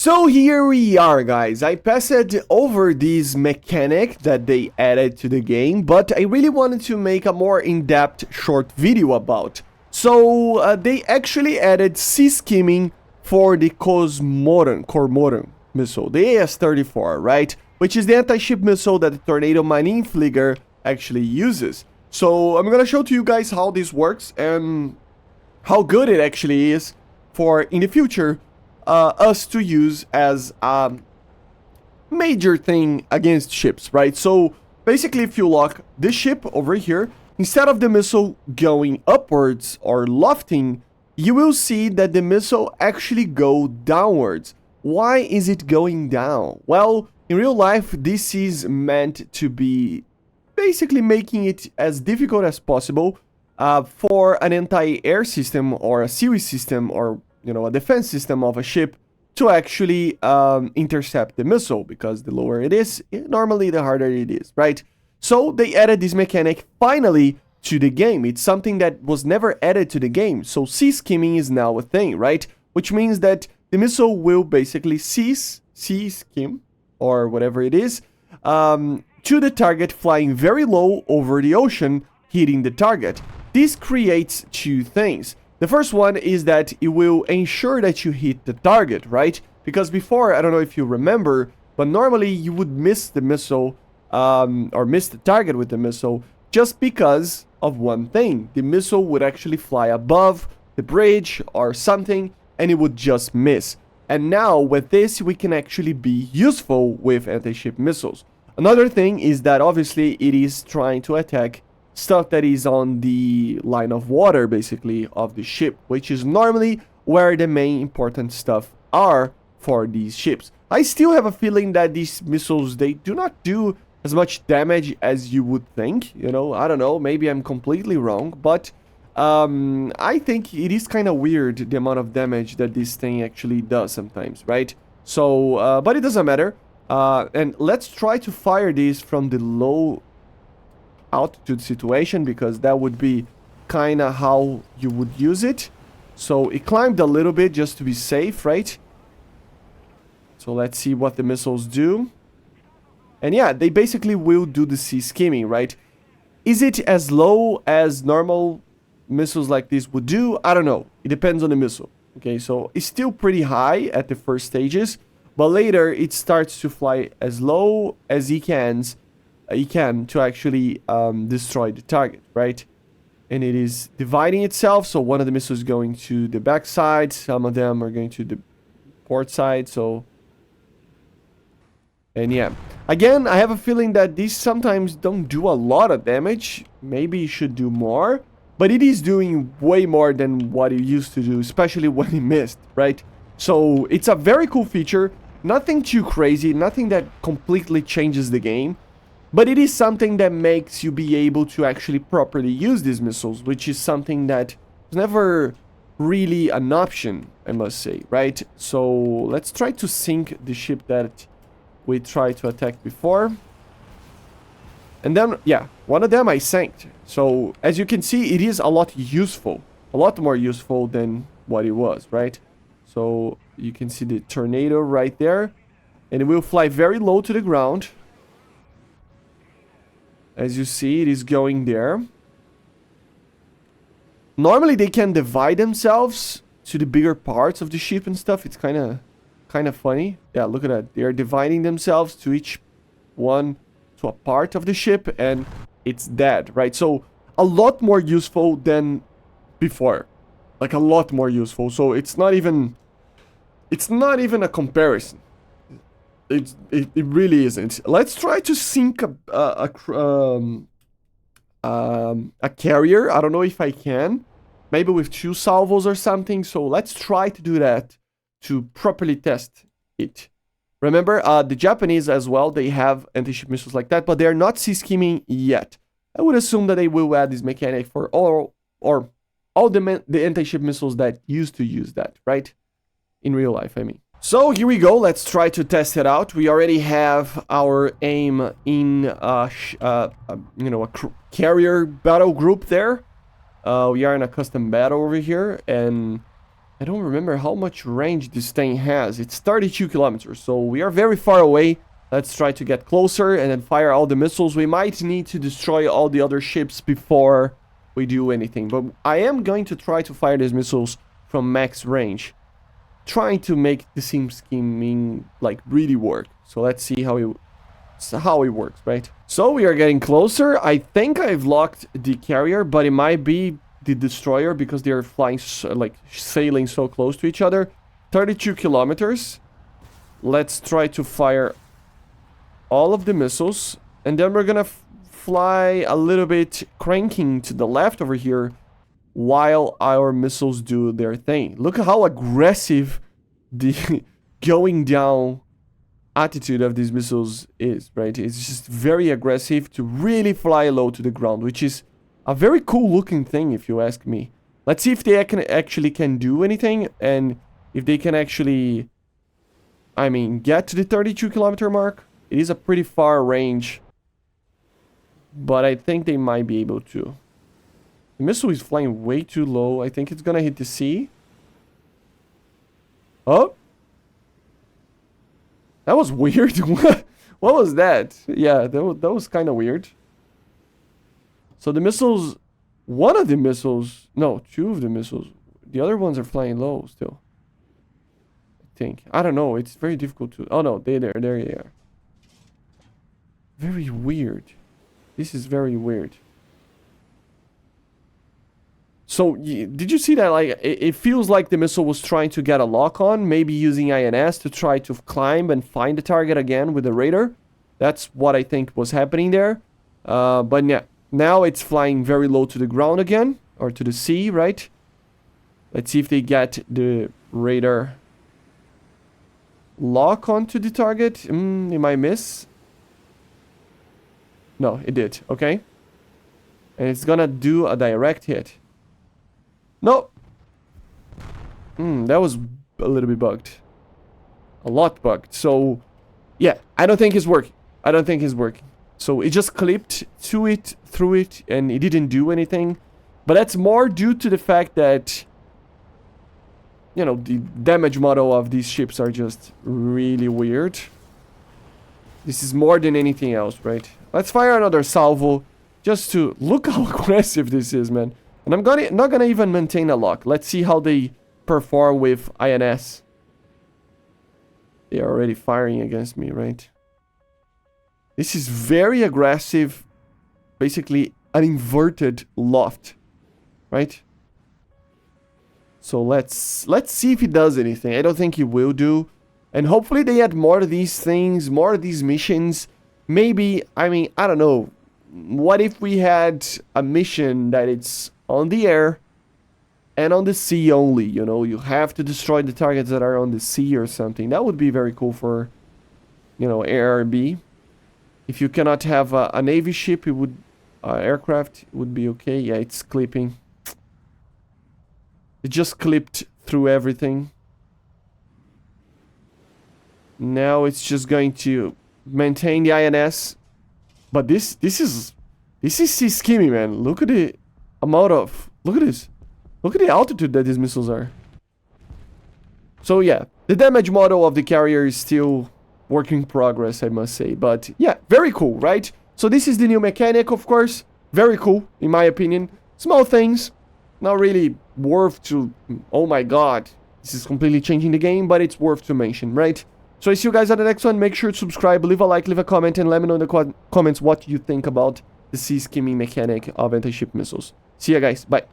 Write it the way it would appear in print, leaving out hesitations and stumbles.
So here we are, guys. I passed over this mechanic that they added to the game, but I really wanted to make a more in-depth short video about. So they actually added sea skimming for the Cormoran missile, the AS-34, right? Which is the anti-ship missile that the Tornado Flieger actually uses. So I'm gonna show to you guys how this works and how good it actually is for in the future us to use as a major thing against ships, right? So basically, if you lock this ship over here, instead of the missile going upwards or lofting, you will see that the missile actually go downwards. Why is it going down? Well, in real life, this is meant to be basically making it as difficult as possible for an anti-air system or a series system or a defense system of a ship to actually intercept the missile, because the lower it is, normally the harder it is, right? So they added this mechanic finally to the game. It's something that was never added to the game. So sea skimming is now a thing, right? Which means that the missile will basically sea skim, or whatever it is, to the target flying very low over the ocean, hitting the target. This creates two things. The first one is that it will ensure that you hit the target, right? Because before, I don't know if you remember, but normally you would miss the missile or miss the target with the missile just because of one thing. The missile would actually fly above the bridge or something and it would just miss. And now with this, we can actually be useful with anti-ship missiles. Another thing is that obviously it is trying to attack stuff that is on the line of water, basically, of the ship, which is normally where the main important stuff are for these ships. I still have a feeling that these missiles, they do not do as much damage as you would think. I don't know, maybe I'm completely wrong, but I think it is kind of weird the amount of damage that this thing actually does sometimes, right? So, but it doesn't matter. And let's try to fire these from the low altitude situation, because that would be kind of how you would use it. So it climbed a little bit just to be safe, right? So let's see what the missiles do. And yeah, they basically will do the sea skimming, right? Is it as low as normal missiles like this would do? I don't know. It depends on the missile. Okay, so it's still pretty high at the first stages, but later it starts to fly as low as he can to actually destroy the target, right? And it is dividing itself, so one of the missiles is going to the back side, some of them are going to the port side, so... And yeah, again, I have a feeling that these sometimes don't do a lot of damage. Maybe it should do more, but it is doing way more than what it used to do, especially when it missed, right? So it's a very cool feature, nothing too crazy, nothing that completely changes the game. But it is something that makes you be able to actually properly use these missiles, which is something that was never really an option, I must say, right? So let's try to sink the ship that we tried to attack before. And then, yeah, one of them I sank. So as you can see, it is a lot more useful than what it was, right? So you can see the tornado right there, and it will fly very low to the ground. As you see, it is going there. Normally, they can divide themselves to the bigger parts of the ship and stuff. It's kind of funny. Yeah, look at that. They are dividing themselves to each one to a part of the ship, and it's dead, right? So a lot more useful than before, like a lot more useful. So it's not even a comparison. It really isn't. Let's try to sink a carrier. I don't know if I can. Maybe with 2 salvos or something. So let's try to do that to properly test it. Remember, the Japanese as well, they have anti-ship missiles like that, but they're not sea skimming yet. I would assume that they will add this mechanic for all the anti-ship missiles that used to use that, right? In real life, I mean. So here we go, let's try to test it out. We already have our aim in a carrier battle group there. We are in a custom battle over here, and I don't remember how much range this thing has. It's 32 kilometers, so we are very far away. Let's try to get closer and then fire all the missiles. We might need to destroy all the other ships before we do anything. But I am going to try to fire these missiles from max range, trying to make the skimming like really work. So let's see how it works, right? So we are getting closer. I think I've locked the carrier, but it might be the destroyer because they are flying like sailing so close to each other. 32 kilometers. Let's try to fire all of the missiles, and then we're gonna fly a little bit cranking to the left over here while our missiles do their thing. Look at how aggressive the going down attitude of these missiles is, right? It's just very aggressive to really fly low to the ground, which is a very cool looking thing if you ask me. Let's see if they actually can do anything, and if they can actually, I mean, get to the 32 kilometer mark. It is a pretty far range, but I think they might be able to. The missile is flying way too low. I think it's gonna hit the sea. Oh! That was weird. What was that? Yeah, that was kind of weird. So the missiles... One of the missiles... No, two of the missiles. The other ones are flying low still. I think. I don't know. It's very difficult to... Oh no, there they are. Very weird. This is very weird. So, did you see that? Like, it feels like the missile was trying to get a lock on, maybe using INS to try to climb and find the target again with the radar. That's what I think was happening there. But yeah, now it's flying very low to the ground again, or to the sea, right? Let's see if they get the radar lock onto the target. It might miss. No, it did. Okay. And it's gonna do a direct hit. No. That was a little bit bugged. A lot bugged. So, yeah, I don't think it's working. I don't think it's working. So it just clipped to it, through it, and it didn't do anything. But that's more due to the fact that, you know, the damage model of these ships are just really weird. This is more than anything else, right? Let's fire another salvo just to look how aggressive this is, man. And I'm not gonna even maintain a lock. Let's see how they perform with INS. They are already firing against me, right? This is very aggressive. Basically, an inverted loft, right? So let's see if it does anything. I don't think it will do. And hopefully they add more of these things, more of these missions. Maybe, I mean, I don't know. What if we had a mission that it's on the air and on the sea only, you know? You have to destroy the targets that are on the sea or something. That would be very cool for, you know, ARB. If you cannot have a Navy ship, it would... aircraft would be okay. Yeah, it's clipping. It just clipped through everything. Now it's just going to maintain the INS. But this is skimming, man. Look at the amount of... Look at this. Look at the altitude that these missiles are. So yeah, the damage model of the carrier is still work in progress, I must say. But yeah, very cool, right? So this is the new mechanic, of course. Very cool, in my opinion. Small things. Not really worth to... Oh my god. This is completely changing the game, but it's worth to mention, right? So I see you guys at the next one. Make sure to subscribe, leave a like, leave a comment, and let me know in the comments what you think about the sea skimming mechanic of anti-ship missiles. See ya, guys. Bye.